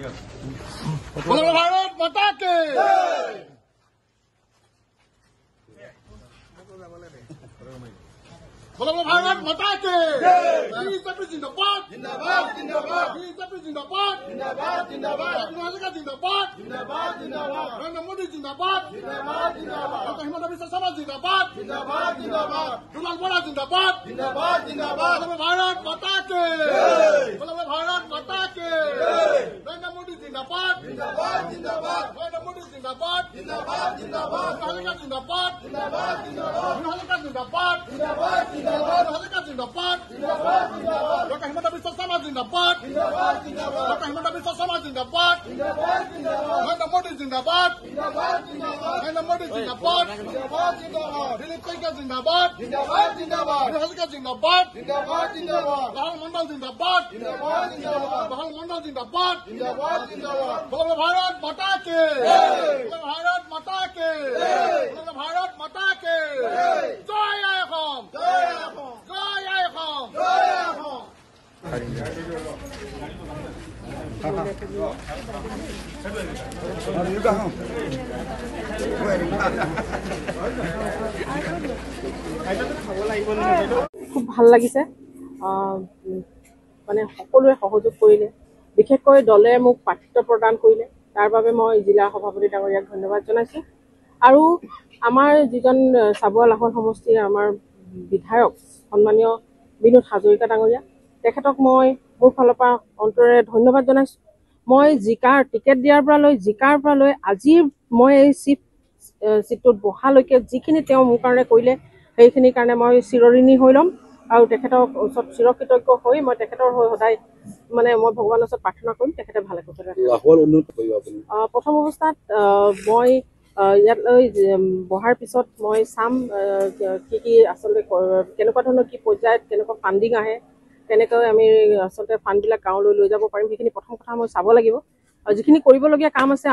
भारत माता के भारत माता के बीजेपी जिंदाबाद जिंदाबाद जिंदाबाद बीजेपी जिंदाबाद जिंदाबाद जिंदाबाद जिंदाबाद जिंदाबाद जिंदाबाद नरेंद्र मोदी जिंदाबाद जिंदाबाद जिंदाबाद डॉक्टर हिमंत बिश्व शर्मा जिंदाबाद जिंदाबाद जिंदाबाद दुलाल बोरा जिंदाबाद जिंदाबाद जिंदाबाद भारत माता के भारत माता के नरेंद्र मोदी जिंदाबाद जिंदाबाद जिंदाबाद नरेंद्र मोदी जिंदाबाद जिंदाबाद जिंदाबाद जिंदाबाद जिंदाबाद जिंदाबाद जिंदाबाद जिंदाबाद जिंदाबाद डॉक्टर हिमंत बिश्व शर्मा जिंदाबाद जिंदाबाद जिंदाबाद डॉक्टर हिमंत बिश्व शर्मा जिंदाबाद जिंदाबाद जिंदाबाद नरेंद्र मोदी जिंदाबाद जिंदाबाद जिंदाबाद नरेंद्र मोदी जिंदाबाद जिंदाबाद जिंदाबाद दिलीप कईका जिंदाबाद जिंदाबाद जिंदाबाद हल्का जिंदाबाद जिंदाबाद जिंदाबाद राहुल मंडल जिंदाबाद जिंदाबाद जिंदाबाद राहुल मंडल जिंदाबाद जिंदाबाद जिंदाबाद भारत माता के भारत माता के भारत माता के जय अहोम जय अहोम जय अहोम जय अहोम খুব ভাল লাগিছে মানে সকলোৱে সহযোগ কৰিলে বিশেষকৈ দলে মোক প্ৰাৰ্থিত্ব প্ৰদান কৰিলে তাৰ বাবে মই জিলা সভাপতি ডাঙৰীয়াক ধন্যবাদ জনাইছো আৰু আমাৰ যিজন চাবুৱা লাহন সমষ্টিৰ আমাৰ বিধায়ক সন্মানীয় বিনোদ হাজৰিকা ডাঙৰীয়া তেখেতক মই মোৰ ফালৰ পৰা অন্তৰে ধন্যবাদ জনাইছো মই জিকাৰ টিকেট দিয়াৰ পৰা লৈ আজি মই এই চিটটোত বহালৈকে যিখিনি তেওঁ মোৰ কাৰণে কৰিলে সেইখিনিৰ কাৰণে মই চিৰঋণী হৈ ল'ম আৰু তেখেতৰ ওচৰত চিৰকৃতজ্ঞ হৈ মই তেখেতৰ হৈ সদায় মানে মই ভগৱানৰ ওচৰত প্ৰাৰ্থনা কৰিম তেখেতে ভালে কুশলে প্ৰথম অৱস্থাত মই ইয়ালৈ বহাৰ পিছত মই চাম কি আচলতে কেনেকুৱা ধৰণৰ কি পৰ্যায়ত কেনেকুৱা ফাণ্ডিং আহে কেনেকৈ আমি আচলতে ফাণ্ডবিলাক গাঁৱলৈ লৈ যাব পাৰিম সেইখিনি প্ৰথম কথা মই চাব লাগিব আৰু যিখিনি কৰিবলগীয়া কাম আছে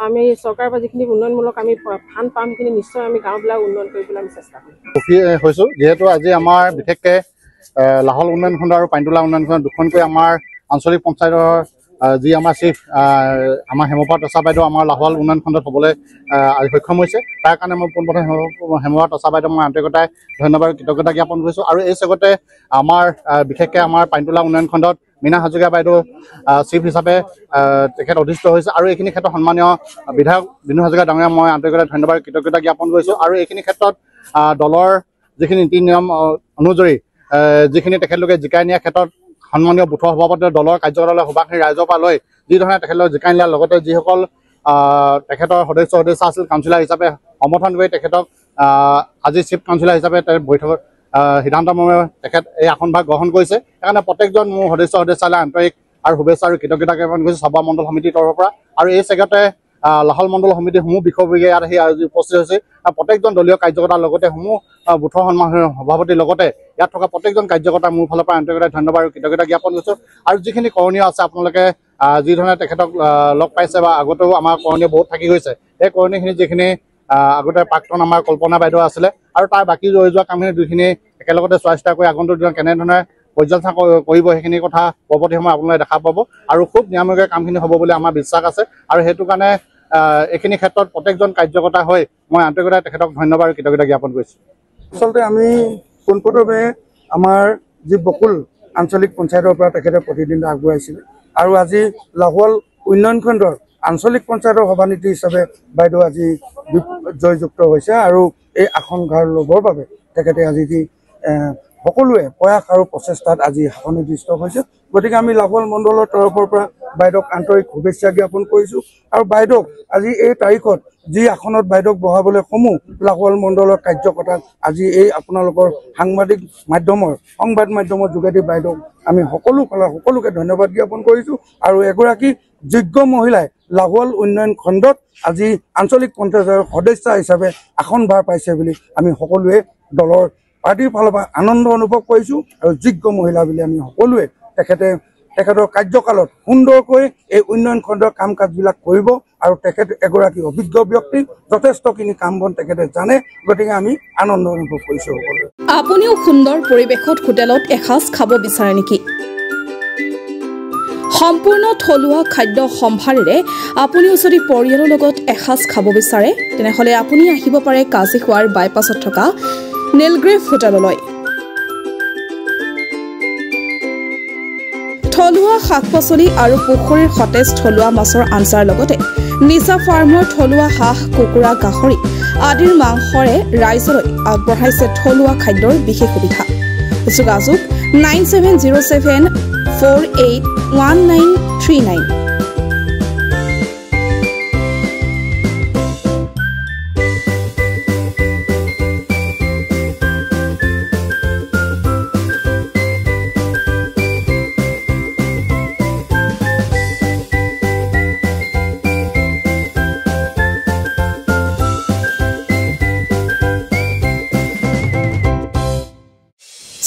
আমি চৰকাৰৰ পৰা যিখিনি উন্নয়নমূলক আমি ফাণ্ড পাম সেইখিনি নিশ্চয় আমি গাঁওবিলাক উন্নয়ন কৰিবলৈ আমি চেষ্টা কৰিম সুখী হৈছোঁ যিহেতু আজি আমাৰ বিশেষকৈ লাহল উন্নয়ন খণ্ড আৰু পানীতোলা উন্নয়ন খণ্ড দুখনকৈ আমাৰ আঞ্চলিক পঞ্চায়তৰ যি আমাৰ চিফ আমাৰ হেমপ্ৰভা তচা বাইদেউ আমাৰ লাহোৱাল উন্নয়ন খণ্ডত হ'বলৈ সক্ষম হৈছে তাৰ কাৰণে মই পোনপ্ৰথমে হেমপ্ৰভা তচা বাইদেউ মই আন্তৰিকতাই ধন্যবাদ কৃতজ্ঞতা জ্ঞাপন কৰিছোঁ আৰু এই চেগতে আমাৰ বিশেষকৈ আমাৰ পানীতোলা উন্নয়ন খণ্ডত মীনা হাজৰিকা বাইদেউ চিফ হিচাপে তেখেত অধিষ্ঠিত হৈছে আৰু এইখিনি ক্ষেত্ৰত সন্মানীয় বিধায়ক বিনোদ হাজৰিকা ডাঙৰীয়া মই আন্তৰিকতাই ধন্যবাদ কৃতজ্ঞতা জ্ঞাপন কৰিছোঁ আৰু এইখিনি ক্ষেত্ৰত দলৰ যিখিনি নীতি নিয়ম অনুযায়ী যিখিনি তেখেতলোকে জিকাই নিয়াৰ ক্ষেত্ৰত সন্মানীয় বুথৰ সভাপতিয়ে দলৰ কাৰ্যকলাপ সভাখিনি ৰাইজৰ পৰা লৈ যিধৰণে তেখেতলোক জিকাই নিয়াৰ লগতে যিসকল তেখেতৰ সদস্য আছিল কাউন্সিলাৰ হিচাপে সমৰ্থন কৰি তেখেতক আজি চিফ কাউন্সিলাৰ হিচাপে বৈঠকত সিদ্ধান্তমৰ্মে তেখেত এই আসনভাগ গ্ৰহণ কৰিছে সেইকাৰণে প্ৰত্যেকজন মোৰ সদস্যলৈ আন্তৰিক আৰু শুভেচ্ছা আৰু কৃতজ্ঞতা জ্ঞাপন কৰিছোঁ চাবুৱা মণ্ডল সমিতিৰ তৰফৰ পৰা আৰু এই চেগতে লাহল মণ্ডল সমিতিসমূহ বিষয়ববীয়া ইয়াত আহি উপস্থিত হৈছে প্ৰত্যেকজন দলীয় কাৰ্যকৰ্তাৰ লগতে সমূহ বুথৰ সভাপতিৰ লগতে ইয়াত থকা প্ৰত্যেকজন কাৰ্যকৰ্তা মোৰ ফালৰ পৰা আন্তৰিকতাই ধন্যবাদ আৰু কৃতজ্ঞতা জ্ঞাপন কৰিছোঁ আৰু যিখিনি কৰণীয় আছে আপোনালোকে যিধৰণে তেখেতক লগ পাইছে বা আগতেও আমাৰ কৰণীয় বহুত থাকি গৈছে সেই কৰণীয়খিনি যিখিনি আগতে প্ৰাক্তন আমাৰ কল্পনা বাইদেউ আছিলে আৰু তাৰ বাকী ৰৈ যোৱা কামখিনি দুইখিনি একেলগতে চোৱা চিতা কৰি আগন্তুক দিনত কেনেধৰণে পৰ্যালোচনা কৰিব সেইখিনি কথা পৰৱৰ্তী সময় আপোনালোকে দেখা পাব আৰু খুব নিয়মীয়াকৈ কামখিনি হ'ব বুলি আমাৰ বিশ্বাস আছে আৰু সেইটো কাৰণে এইখিনি ক্ষেত্ৰত প্ৰত্যেকজন কাৰ্যকৰ্তা হৈ মই আন্তৰিকতাই তেখেতক ধন্যবাদ আৰু কৃতজ্ঞতা জ্ঞাপন কৰিছোঁ আচলতে আমি পোনপ্ৰথমে আমাৰ যি বকুল আঞ্চলিক পঞ্চায়তৰ পৰা তেখেতে প্ৰতিদিনে আগবঢ়াইছিলে আৰু আজি লাহোৱাল উন্নয়ন খণ্ডৰ আঞ্চলিক পঞ্চায়তৰ সভানেত্ৰী হিচাপে বাইদেউ আজি জয়যুক্ত হৈছে আৰু এই আসনভাৰ ল'বৰ বাবে তেখেতে আজি যি সকলোৱে প্ৰয়াস আৰু প্ৰচেষ্টাত আজি সন্নিৱিষ্ট হৈছে গতিকে আমি লাহোৱাল মণ্ডলৰ তৰফৰ পৰা বাইদেউক আন্তৰিক শুভেচ্ছা জ্ঞাপন কৰিছোঁ আৰু বাইদেউক আজি এই তাৰিখত যি আসনত বাইদেউক বহাবলৈ সমূহ লাহোৱাল মণ্ডলৰ কাৰ্যকৰ্তাক আজি এই আপোনালোকৰ সংবাদ মাধ্যমৰ যোগেদি বাইদেউক আমি সকলোকে ধন্যবাদ জ্ঞাপন কৰিছোঁ আৰু এগৰাকী যোগ্য মহিলাই লাহোৱাল উন্নয়ন খণ্ডত আজি আঞ্চলিক পঞ্চায়তৰ সদস্য হিচাপে আসনভাৰ পাইছে বুলি আমি সকলোৱে দলৰ পাৰ্টিৰ ফালৰ পৰা আনন্দ অনুভৱ কৰিছোঁ আৰু যোগ্য মহিলা বুলি আমি সকলোৱে তেখেতৰ কাৰ্যকালত সুন্দৰকৈ এই উন্নয়ন খণ্ডৰ কাম কাজবিলাক কৰিব আৰু তেখেত এগৰাকী অভিজ্ঞ ব্যক্তি যথেষ্টখিনি কাম বন তেখেতে জানে গতিকে আমি আনন্দ অনুভৱ কৰিছোঁ সকলোৱে আপুনিও সুন্দৰ পৰিৱেশত হোটেলত এসাঁজ খাব বিচাৰে নেকি সম্পূৰ্ণ থলুৱা খাদ্য সম্ভাৰেৰে আপুনিও যদি পৰিয়ালৰ লগত এসাঁজ খাব বিচাৰে তেনেহলে আপুনি আহিব পাৰে কাজিখোৱাৰ বাইপাছত থকা নীলগ্ৰেভ হোটেললৈ থলুৱা শাক-পাচলি আৰু পুখুৰীৰ সতেজ থলুৱা মাছৰ আঞ্জাৰ লগতে নিচা ফাৰ্মৰ থলুৱা হাঁহ কুকুৰা গাহৰি আদিৰ মাংসৰে ৰাইজলৈ আগবঢ়াইছে থলুৱা খাদ্যৰ বিশেষ সুবিধা যোগাযোগ 9707481939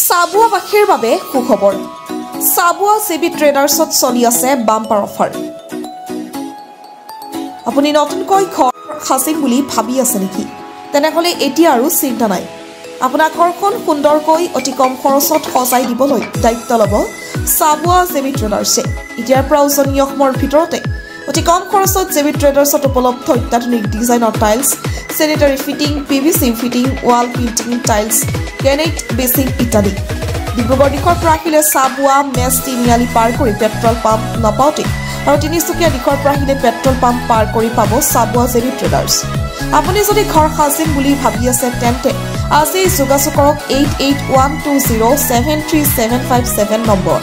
চাবুৱাবাসীৰ বাবে সুখবৰ চাবুৱা চিবি ট্ৰেডাৰ্ছত চলি আছে বাম্পাৰ অফাৰ আপুনি নতুনকৈ ঘৰ সাজিম বুলি ভাবি আছে নেকি তেনেহলে এতিয়া আৰু চিন্তা নাই আপোনাৰ ঘৰখন সুন্দৰকৈ অতি কম খৰচত সজাই দিবলৈ দায়িত্ব ল'ব চাবুৱা চিবি ট্ৰেডাৰ্ছে এতিয়াৰ পৰা উজনি অসমৰ ভিতৰতে অতি কম খৰচত চিবি ট্ৰেডাৰ্ছত উপলব্ধ অত্যাধুনিক ডিজাইনৰ tiles sanitary fitting, PVC fitting, wall painting, tiles, granite basing ইত্যাদি ডিব্ৰুগড় দিশৰ পৰা আহিলে চাবুৱা মেছ তিনিআলি পাৰ কৰি পেট্ৰল পাম্প নাপাওঁতে আৰু তিনিচুকীয়া দিশৰ পৰা আহিলে পেট্ৰল পাম্প পাৰ কৰি পাব চাবুৱা জেবি ট্ৰেডাৰ্ছ আপুনি যদি ঘৰ সাজিম বুলি ভাবি আছে তেন্তে আজি যোগাযোগ কৰক 8812073757 নম্বৰ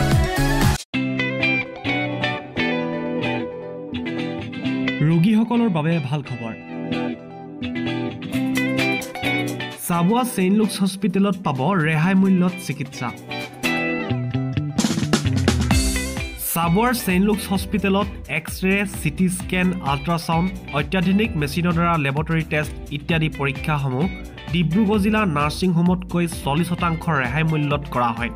ৰোগীসকলৰ বাবে ভাল খবৰ চাবুৱা চেইন লুক্স হস্পিটেলত পাব ৰেহাই মূল্যত চিকিৎসা চাবুৱাৰ চেইন লুক্স হস্পিটেলত এক্স-ৰে চিটি স্কেন আল্ট্ৰাছাউণ্ড অত্যাধুনিক মেচিনৰ দ্বাৰা লেবৰেটৰী টেষ্ট ইত্যাদি পৰীক্ষাসমূহ ডিব্ৰুগড় জিলা নাৰ্ছিং হোমতকৈ 40% ৰেহাই মূল্যত কৰা হয়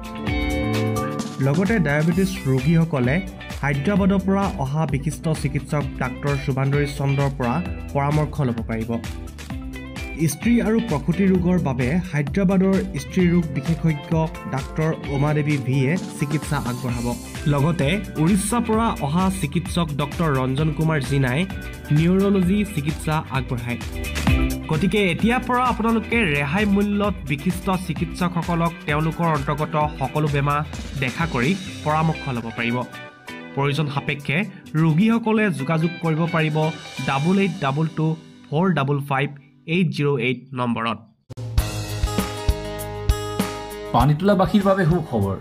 লগতে ডায়েবেটিছ ৰোগীসকলে হায়দৰাবাদৰ পৰা অহা বিশিষ্ট চিকিৎসক ডাক্তৰ শুভান্দৰী চন্দ্ৰৰ পৰা পৰামৰ্শ ল'ব পাৰিব স্ত্ৰী আৰু প্ৰসূতি ৰোগৰ বাবে হায়দৰাবাদৰ স্ত্ৰী ৰোগ বিশেষজ্ঞ ডাক্তৰ উমা দেৱী ভিয়ে চিকিৎসা আগবঢ়াব লগতে উৰিষ্যাৰ পৰা অহা চিকিৎসক ডক্তৰ ৰঞ্জন কুমাৰ জিনাই নিউৰলজি চিকিৎসা আগবঢ়ায় গতিকে এতিয়াৰ পৰা আপোনালোকে ৰেহাই মূল্যত বিশিষ্ট চিকিৎসকসকলক তেওঁলোকৰ অন্তৰ্গত সকলো বেমাৰ দেখা কৰি পৰামৰ্শ ল'ব পাৰিব প্ৰয়োজন সাপেক্ষে ৰোগীসকলে যোগাযোগ কৰিব পাৰিব 8822455808 নম্বৰত পানীতোলাবাসীৰ বাবে সুখবৰ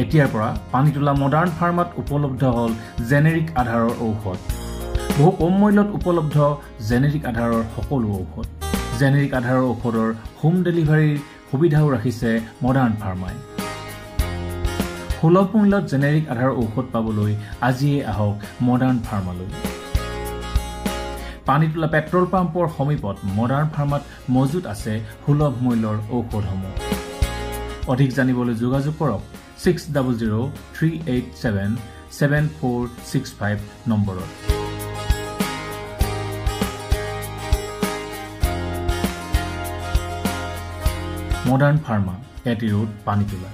এতিয়াৰ পৰা পানীতোলা মডাৰ্ণ ফাৰ্মাত উপলব্ধ হ'ল জেনেৰিক আধাৰৰ ঔষধ বহু কম মূল্যত উপলব্ধ জেনেৰিক আধাৰৰ সকলো ঔষধ জেনেৰিক আধাৰৰ ঔষধৰ হোম ডেলিভাৰীৰ সুবিধাও ৰাখিছে মডাৰ্ণ ফাৰ্মাই সুলভ মূল্যত জেনেৰিক আধাৰৰ ঔষধ পাবলৈ আজিয়ে আহক মডাৰ্ণ ফাৰ্মালৈ পানীতোলা পেট্ৰল পাম্পৰ সমীপত মডাৰ্ণ ফাৰ্মাত মজুত আছে সুলভ মূল্যৰ ঔষধসমূহ অধিক জানিবলৈ যোগাযোগ কৰক 6003877465 নম্বৰত মডাৰ্ণ ফাৰ্মা এটি ৰোড পানীতোলা